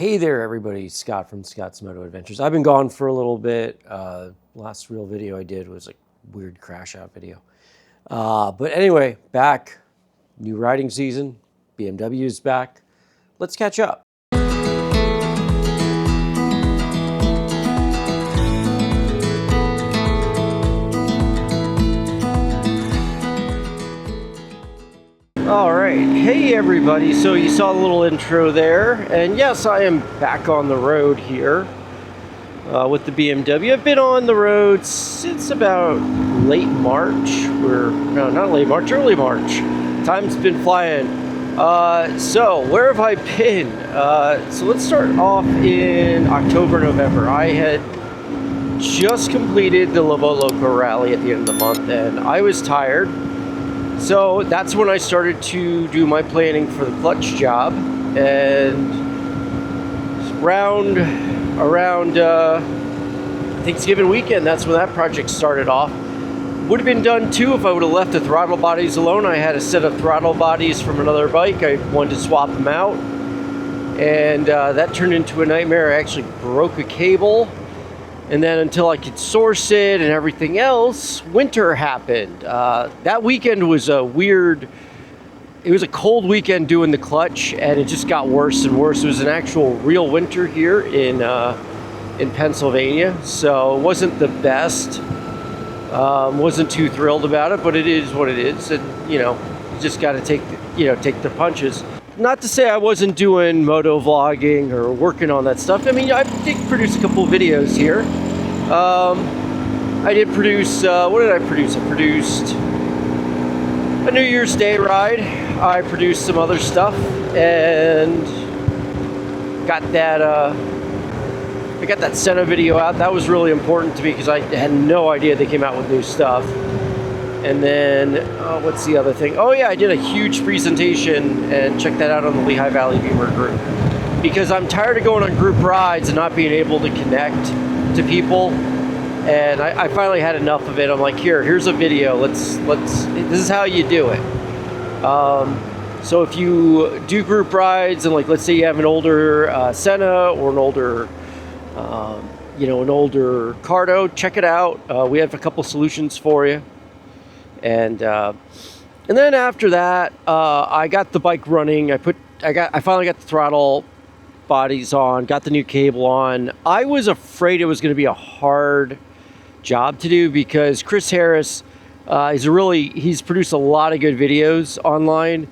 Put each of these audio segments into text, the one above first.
Hey there everybody, Scott from Scott's Moto Adventures. I've been gone for a little bit. Last real video I did was a weird crash out video. But anyway, back, new riding season, BMW is back. Let's catch up. All right, hey everybody, so you saw a little intro there, and yes, I am back on the road here with the BMW. I've been on the road since about late March, no, not late March, early March. Time's been flying. So where have I been? So let's start off in October, November. I had just completed the Lobo Loco rally at the end of the month, and I was tired. So that's when I started to do my planning for the clutch job, and around Thanksgiving weekend, that's when that project started off. Would have been done too if I would have left the throttle bodies alone. I had a set of throttle bodies from another bike. I wanted to swap them out, and that turned into a nightmare. I actually broke a cable. And then until I could source it and everything else, winter happened. That weekend was it was a cold weekend doing the clutch, and it just got worse and worse. It was an actual real winter here in Pennsylvania, so it wasn't the best. Wasn't too thrilled about it, but it is what it is, and you just got to take the punches. Not to say I wasn't doing moto vlogging or working on that stuff. I mean, I did produce a couple of videos here. I did produce, what did I produce? I produced a New Year's Day ride. I produced some other stuff and got that, I got that Sena video out. That was really important to me because I had no idea they came out with new stuff. And then, what's the other thing? Oh yeah, I did a huge presentation, and check that out on the Lehigh Valley Beamer group. Because I'm tired of going on group rides and not being able to connect to people. And I finally had enough of it. I'm like, here's a video. This is how you do it. So if you do group rides, and like, let's say you have an older Sena or an older Cardo, check it out. We have a couple solutions for you. And then after that, I got the bike running. I finally got the throttle bodies on, got the new cable on. I was afraid it was going to be a hard job to do because Chris Harris, he's produced a lot of good videos online.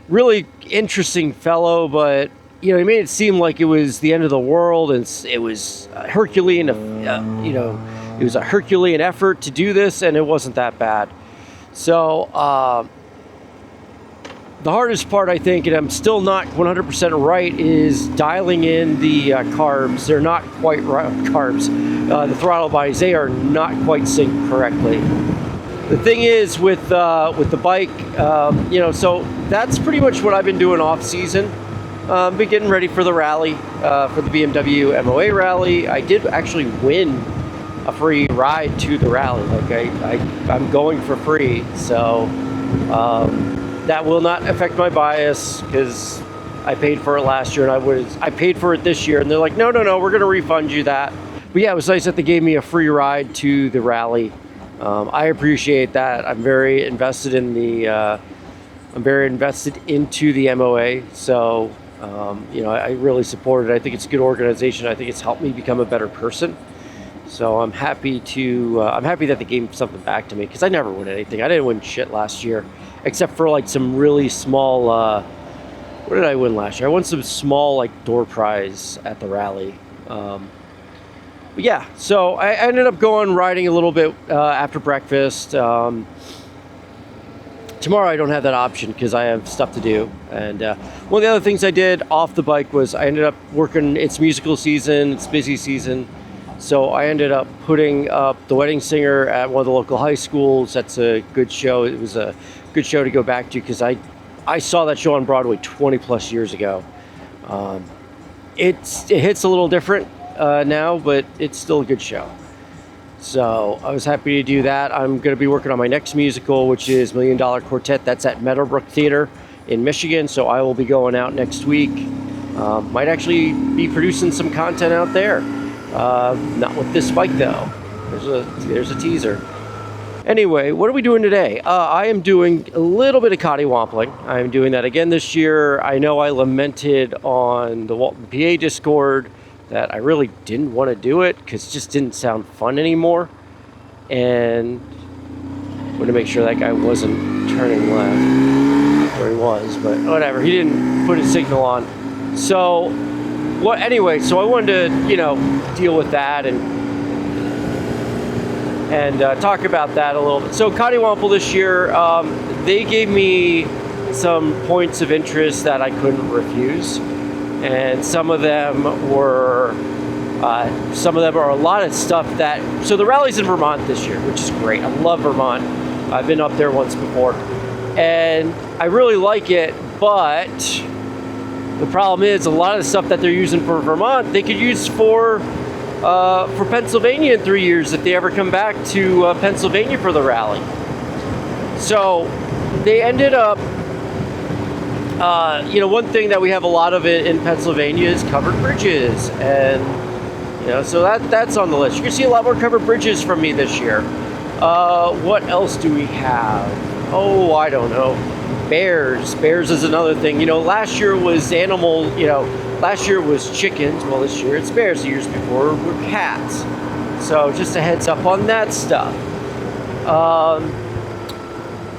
Really interesting fellow, but he made it seem like it was the end of the world, and it was Herculean. It was a Herculean effort to do this, and it wasn't that bad. So the hardest part, I think, and I'm still not 100% right, is dialing in the carbs. They're not quite right. The throttle bodies, they are not quite synced correctly. The thing is with the bike, so that's pretty much what I've been doing off season. Been getting ready for the rally, for the BMW MOA rally. I did actually win a free ride to the rally. Like I'm going for free, so that will not affect my bias because I paid for it last year, and I paid for it this year, and they're like, no, we're going to refund you that. But yeah, it was nice that they gave me a free ride to the rally. I appreciate that. I'm very invested in into the MOA, so I really support it. I think it's a good organization. I think it's helped me become a better person. So I'm happy that they gave something back to me, because I never win anything. I didn't win shit last year, except for like some really small, what did I win last year? I won some small like door prize at the rally. But yeah, so I ended up riding a little bit after breakfast. Tomorrow I don't have that option because I have stuff to do. And one of the other things I did off the bike was I ended up working, it's musical season, it's busy season. So I ended up putting up The Wedding Singer at one of the local high schools. That's a good show. It was a good show to go back to because I saw that show on Broadway 20 plus years ago. It hits a little different now, but it's still a good show. So I was happy to do that. I'm going to be working on my next musical, which is $1 Million Quartet. That's at Meadowbrook Theater in Michigan. So I will be going out next week Might actually be producing some content out there. Not with this bike though. There's a teaser. Anyway, what are we doing today? I am doing a little bit of coddywampling. I'm doing that again this year. I know I lamented on the Walton PA Discord that I really didn't want to do it because it just didn't sound fun anymore. And I'm going to make sure that guy wasn't turning left where he was, but whatever. He didn't put his signal on. So, anyway, so I wanted to, deal with that and talk about that a little bit. So Cottywomple this year, they gave me some points of interest that I couldn't refuse. And some of them are a lot of stuff that, so the rally's in Vermont this year, which is great. I love Vermont. I've been up there once before. And I really like it, but the problem is a lot of the stuff that they're using for Vermont, they could use for Pennsylvania in 3 years if they ever come back to Pennsylvania for the rally. So they ended up, one thing that we have a lot of it in Pennsylvania is covered bridges, and so that's on the list. You can see a lot more covered bridges from me this year. What else do we have? Oh, I don't know. Bears is another thing. Last year was animal, last year was chickens. Well, this year it's bears. The years before were cats. So just a heads up on that stuff.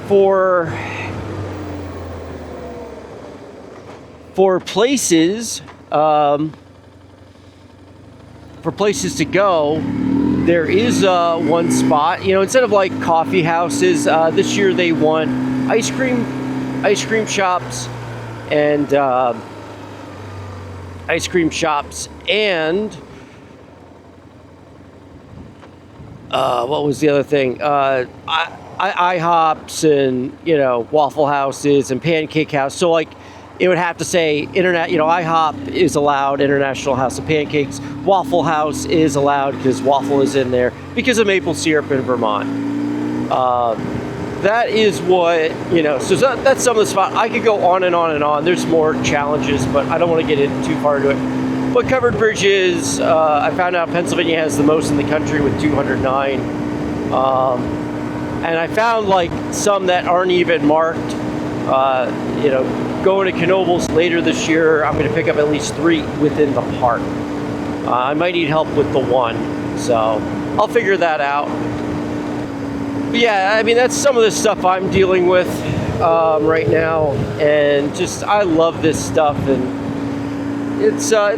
For places, to go, there is one spot. Instead of like coffee houses, this year they want ice cream shops and what was the other thing? IHOPs and Waffle Houses and Pancake House. So like it would have to say internet. IHOP is allowed, International House of Pancakes. Waffle House is allowed because waffle is in there because of maple syrup in Vermont. That is what, so that's some of the spots. I could go on and on and on. There's more challenges, but I don't want to get in too far into it. But covered bridges, I found out Pennsylvania has the most in the country with 209. And I found like some that aren't even marked. Going to Knoebels later this year, I'm going to pick up at least 3 within the park. I might need help with the 1, so I'll figure that out. But yeah, I mean, that's some of the stuff I'm dealing with right now, and just I love this stuff, and it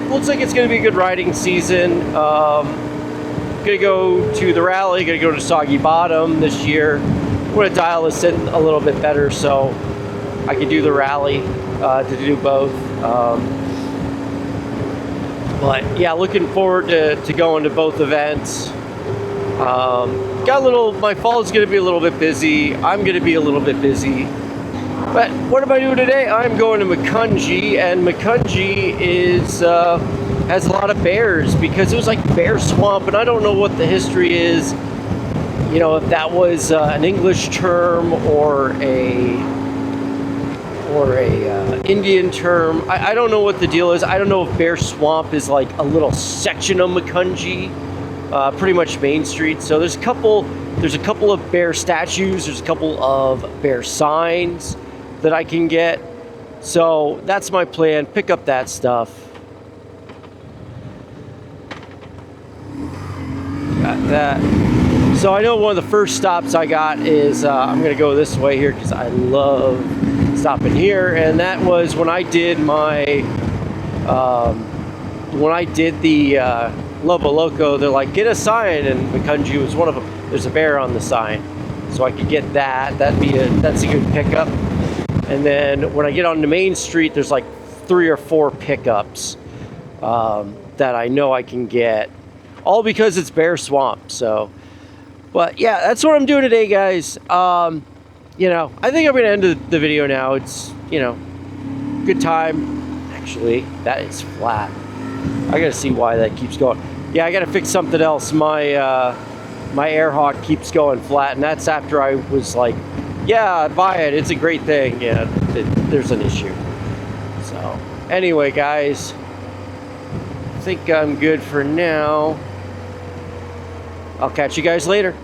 looks like it's going to be a good riding season. Gonna go to the rally, gonna go to Soggy Bottom this year. I'm gonna dial this in a little bit better so I can do the rally, to do both. But yeah, looking forward to going to both events. My fall is going to be a little bit busy. I'm going to be a little bit busy. But what am I doing today? I'm going to Macungie, and Macungie has a lot of bears because it was like bear swamp, and I don't know what the history is. If that was an English term or a Indian term. I don't know what the deal is. I don't know if Bear Swamp is like a little section of Macungie, pretty much Main Street. So there's a couple of bear statues. There's a couple of bear signs that I can get. So that's my plan. Pick up that stuff. Got that. So I know one of the first stops I got is I'm gonna go this way here because I love stopping here, and that was when I did the Lobo Loco. They're like, get a sign, and Macungie was one of them. There's a bear on the sign, so I could get that. That's a good pickup. And then when I get onto Main Street, there's like 3 or 4 pickups that I know I can get, all because it's Bear Swamp. So, but yeah, that's what I'm doing today, guys. I think I'm going to end the video now. It's, good time. Actually, that is flat. I got to see why that keeps going. Yeah, I got to fix something else. My Airhawk keeps going flat, and that's after I was like, yeah, buy it. It's a great thing. Yeah, there's an issue. So, Anyway, guys, I think I'm good for now. I'll catch you guys later.